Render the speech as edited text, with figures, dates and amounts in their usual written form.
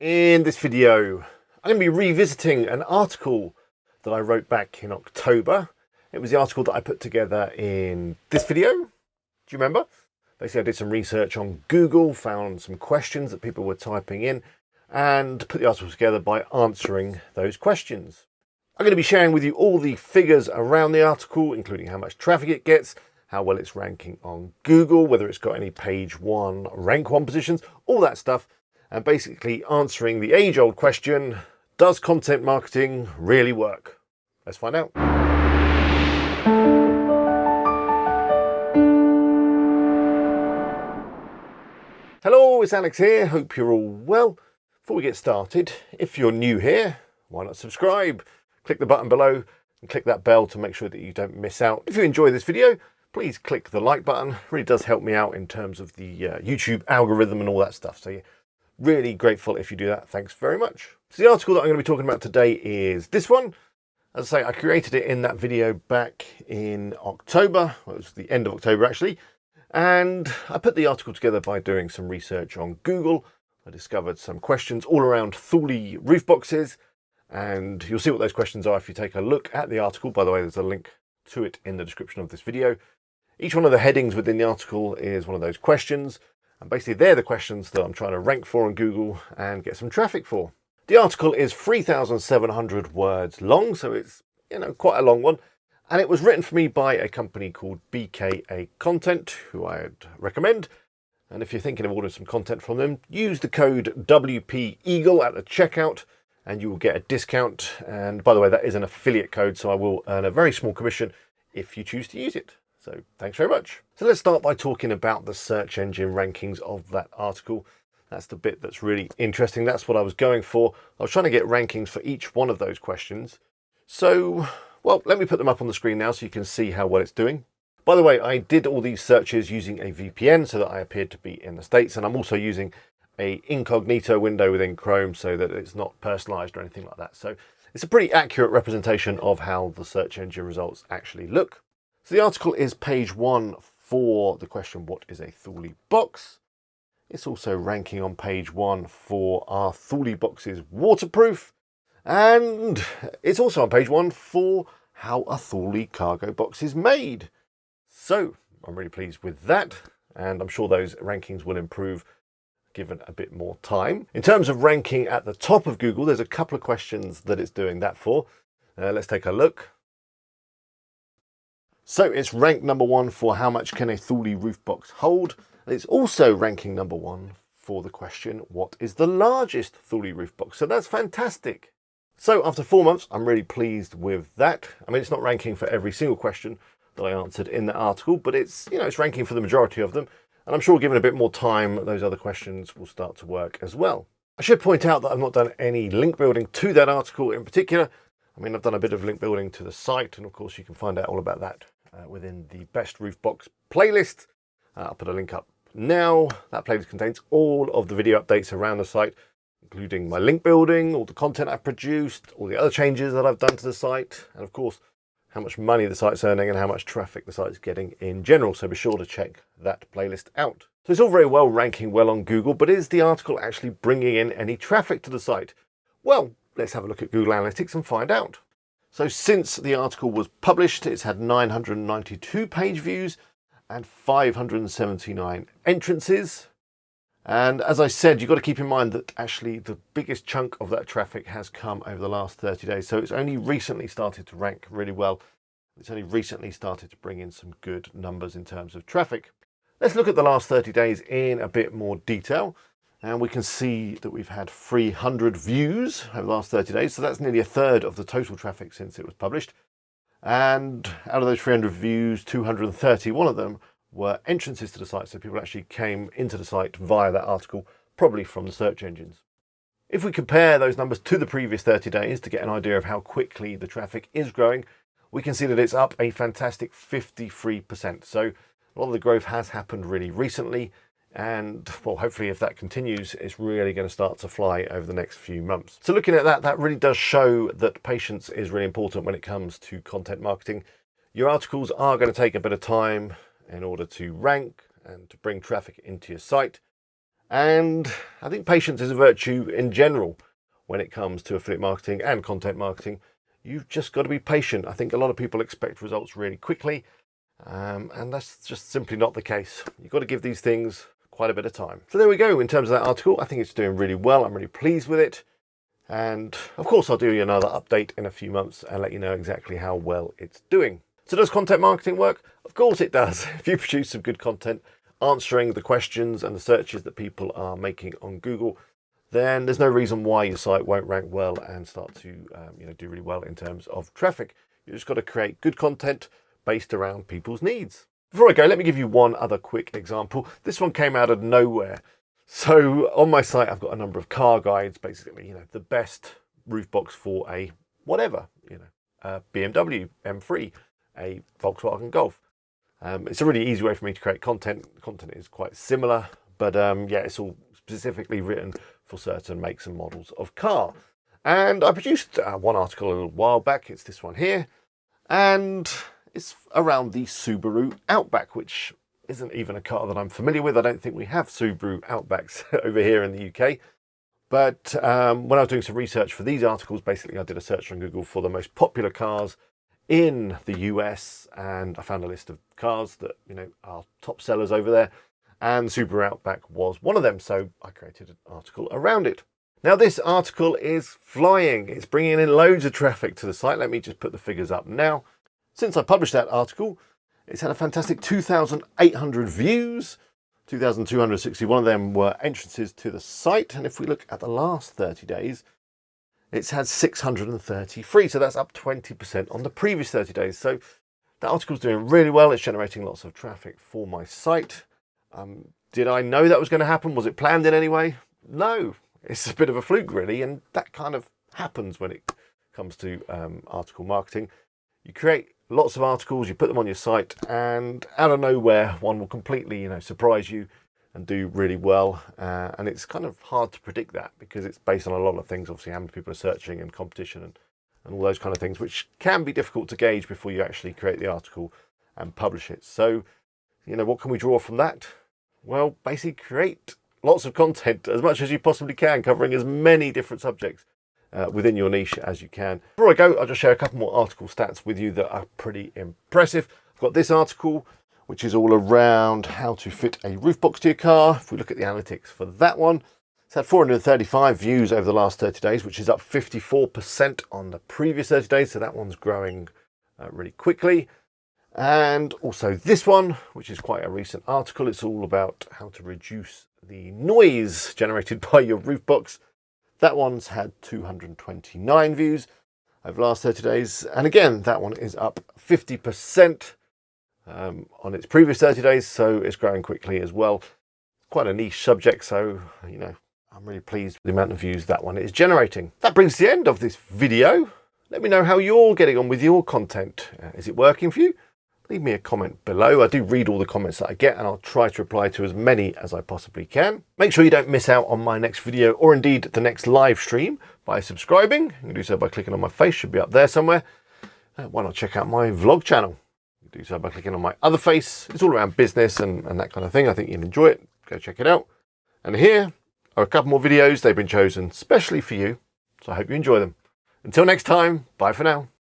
In this video, I'm going to be revisiting an article that I wrote back in October. It was the article that I put together in this video. Do you remember? Basically, I did some research on Google, found some questions that people were typing in, and put the article together by answering those questions. I'm going to be sharing with you all the figures around the article, including how much traffic it gets, how well it's ranking on Google, whether it's got any page 1, rank 1 positions, all that stuff. And basically answering the age-old question, does content marketing really work? Let's find out. Hello, it's Alex here. Hope you're all well. Before we get started, if you're new here, why not subscribe? Click the button below and click that bell to make sure that you don't miss out. If you enjoy this video, please click the like button. It really does help me out in terms of the YouTube algorithm and all that stuff. So really grateful if you do that. Thanks very much. So the article that I'm going to be talking about today is this one. As I say, I created it in that video back in October. Well, it was the end of October actually. And I put the article together by doing some research on Google. I discovered some questions all around Thule roof boxes. And you'll see what those questions are if you take a look at the article. By the way, there's a link to it in the description of this video. Each one of the headings within the article is one of those questions. And basically, they're the questions that I'm trying to rank for on Google and get some traffic for. The article is 3,700 words long, so it's, quite a long one. And it was written for me by a company called BKA Content, who I'd recommend. And if you're thinking of ordering some content from them, use the code WPEagle at the checkout, and you will get a discount. And by the way, that is an affiliate code, so I will earn a very small commission if you choose to use it. So thanks very much. So let's start by talking about the search engine rankings of that article. That's the bit that's really interesting. That's what I was going for. I was trying to get rankings for each one of those questions. So, well, let me put them up on the screen now so you can see how well it's doing. By the way, I did all these searches using a VPN so that I appeared to be in the States, and I'm also using a incognito window within Chrome so that it's not personalized or anything like that. So it's a pretty accurate representation of how the search engine results actually look. So the article is page 1 for the question, what is a Thule box? It's also ranking on page 1 for are Thule boxes waterproof? And it's also on page 1 for how a Thule cargo box is made. So I'm really pleased with that. And I'm sure those rankings will improve given a bit more time. In terms of ranking at the top of Google, there's a couple of questions that it's doing that for. Let's take a look. So it's ranked number 1 for how much can a Thule roof box hold. It's also ranking number 1 for the question, what is the largest Thule roof box? So that's fantastic. So after 4 months, I'm really pleased with that. I mean, it's not ranking for every single question that I answered in that article, but it's ranking for the majority of them. And I'm sure given a bit more time, those other questions will start to work as well. I should point out that I've not done any link building to that article in particular. I mean, I've done a bit of link building to the site, and of course you can find out all about that within the Best Roof Box playlist. I'll put a link up now. That playlist contains all of the video updates around the site, including my link building, all the content I've produced, all the other changes that I've done to the site, and of course, how much money the site's earning and how much traffic the site's getting in general. So be sure to check that playlist out. So it's all very well ranking well on Google, but is the article actually bringing in any traffic to the site? Well, let's have a look at Google Analytics and find out. So since the article was published, it's had 992 page views and 579 entrances. And as I said, you've got to keep in mind that actually the biggest chunk of that traffic has come over the last 30 days. So it's only recently started to rank really well. It's only recently started to bring in some good numbers in terms of traffic. Let's look at the last 30 days in a bit more detail. And we can see that we've had 300 views over the last 30 days. So that's nearly a third of the total traffic since it was published. And out of those 300 views, 231 of them were entrances to the site. So people actually came into the site via that article, probably from the search engines. If we compare those numbers to the previous 30 days to get an idea of how quickly the traffic is growing, we can see that it's up a fantastic 53%. So a lot of the growth has happened really recently. And well, hopefully if that continues, it's really going to start to fly over the next few months. So looking at that, that really does show that patience is really important when it comes to content marketing. Your articles are going to take a bit of time in order to rank and to bring traffic into your site. And I think patience is a virtue in general when it comes to affiliate marketing and content marketing. You've just got to be patient. I think a lot of people expect results really quickly, and that's just simply not the case. You've got to give these things quite a bit of time. So there we go. In terms of that article, I think it's doing really well. I'm really pleased with it. And of course, I'll do another update in a few months and let you know exactly how well it's doing. So does content marketing work? Of course it does. If you produce some good content answering the questions and the searches that people are making on Google, then there's no reason why your site won't rank well and start to do really well in terms of traffic. You just got to create good content based around people's needs. Before I go, let me give you one other quick example. This one came out of nowhere. So on my site, I've got a number of car guides, basically, the best roof box for a whatever, a BMW M3, a Volkswagen Golf. It's a really easy way for me to create content. The content is quite similar, but it's all specifically written for certain makes and models of car. And I produced one article a little while back. It's this one here, and it's around the Subaru Outback, which isn't even a car that I'm familiar with. I don't think we have Subaru Outbacks over here in the UK. But when I was doing some research for these articles, basically I did a search on Google for the most popular cars in the US, and I found a list of cars that are top sellers over there, and Subaru Outback was one of them. So I created an article around it. Now this article is flying. It's bringing in loads of traffic to the site. Let me just put the figures up now. Since I published that article, it's had a fantastic 2,800 views. 2,261 of them were entrances to the site. And if we look at the last 30 days, it's had 633. So that's up 20% on the previous 30 days. So that article's doing really well. It's generating lots of traffic for my site. Did I know that was going to happen? Was it planned in any way? No, it's a bit of a fluke really. And that kind of happens when it comes to article marketing. You create lots of articles, you put them on your site, and out of nowhere, one will completely, surprise you and do really well. And it's kind of hard to predict that because it's based on a lot of things, obviously how many people are searching and competition and all those kind of things, which can be difficult to gauge before you actually create the article and publish it. So, what can we draw from that? Well, basically create lots of content as much as you possibly can, covering as many different subjects within your niche as you can. Before I go, I'll just share a couple more article stats with you that are pretty impressive. I've got this article, which is all around how to fit a roof box to your car. If we look at the analytics for that one, it's had 435 views over the last 30 days, which is up 54% on the previous 30 days. So that one's growing really quickly. And also this one, which is quite a recent article. It's all about how to reduce the noise generated by your roof box. That one's had 229 views over the last 30 days. And again, that one is up 50% on its previous 30 days. So it's growing quickly as well. Quite a niche subject. So, I'm really pleased with the amount of views that one is generating. That brings the end of this video. Let me know how you're getting on with your content. Is it working for you? Leave me a comment below. I do read all the comments that I get, and I'll try to reply to as many as I possibly can. Make sure you don't miss out on my next video, or indeed the next live stream, by subscribing. You can do so by clicking on my face, should be up there somewhere. Why not check out my vlog channel? You can do so by clicking on my other face. It's all around business and that kind of thing. I think you'll enjoy it. Go check it out. And here are a couple more videos. They've been chosen specially for you, so I hope you enjoy them. Until next time, bye for now.